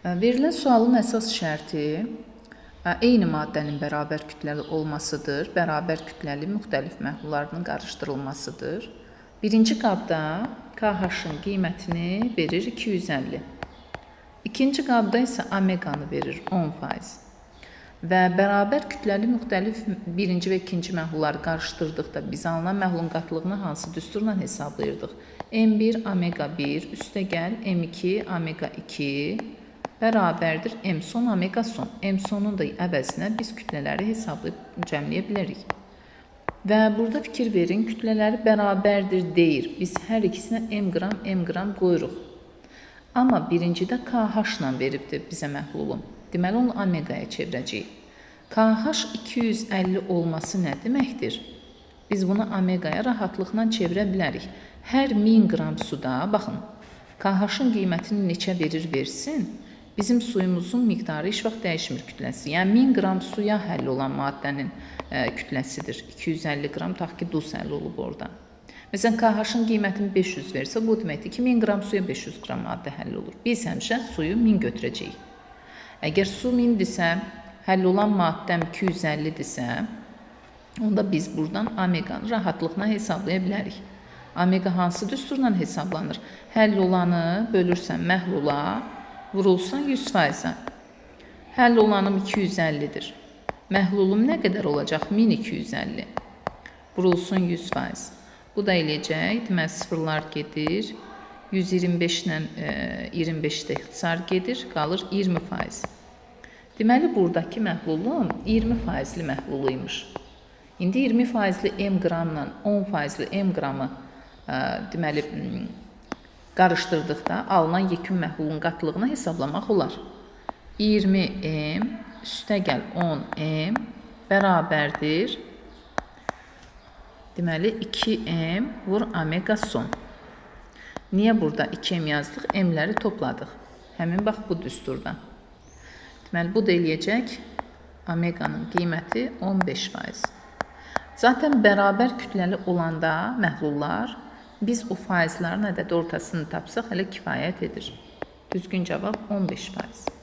Verilən sualın əsas şərti eyni maddənin bərabər kütləli olmasıdır. Bərabər kütləli müxtəlif məhlulların qarışdırılmasıdır. Birinci qabda KH-ın qiymətini verir 250. İkinci qabda isə omeqanı verir 10%. Və bərabər kütləli müxtəlif birinci və ikinci məhlulları qarışdırdıqda biz alınan məhlulun qatlığını hansı düsturla hesablayırdıq? M1 omega 1 üstəgəl M2 omega 2 bərabərdir M son omega son. M sonun da əvəzinə biz kütlələri hesablayıb cəmləyə bilərik. Və burada fikir verin, kütlələri bərabərdir deyir. Biz hər ikisinə M qram qoyuruq. Amma birincidə KH ilə veribdir bizə məhlulun. Deməli, onu omegaya çevirəcəyik. KH 250 olması nə deməkdir? Biz bunu omegaya rahatlıqla çevirə bilərik. Hər 1000 qram suda, baxın, KH-ın qiymətini neçə verir versin, bizim suyumuzun miqdarı heç vaxt dəyişmir kütləsi. Yəni 1000 qram suya həll olan maddənin kütləsidir. 250 qram, tax ki, duz həll olub orada. Məsələn, KH-ın qiymətini 500 versə, bu deməkdir ki, 1000 qram suya 500 qram maddə həll olur. Biz həmişə suyu 1000 götürəcəyik. Əgər su 1000-dirsə, həll olan maddəm 250-dirsə, onda biz buradan omeqanı rahatlıqla hesablaya bilərik. Omega hansı düsturla hesablanır? Həll olanı bölürsən məhlula, vurulsan 100%-ə. Həll olanım 250-dir. Məhlulum nə qədər olacaq? 1250. Vurulsun 100%. Bu da eləyəcək. Deməli, sıfırlar gedir. 125 ilə 25-də ixtisar gedir. Qalır 20%. Deməli, buradakı məhlulum 20%li məhluluymuş. İndi 20%li M qramla 10%li M qramı deməli, qarışdırdıqda alınan yekun məhlulun qatlığını hesablamaq olar. 20M üstəgəl 10M bərabərdir. Deməli, 2M vur omega son. Niyə burada 2M yazdıq? M-ləri topladıq. Həmin bax bu düsturda. Deməli, bu da eləyəcək omeqanın qiyməti 15%. Zaten bərabər kütləli olanda məhlullar, biz o faizlərin ədədi ortasını tapsaq hələ kifayət edir. Düzgün cavab 15%.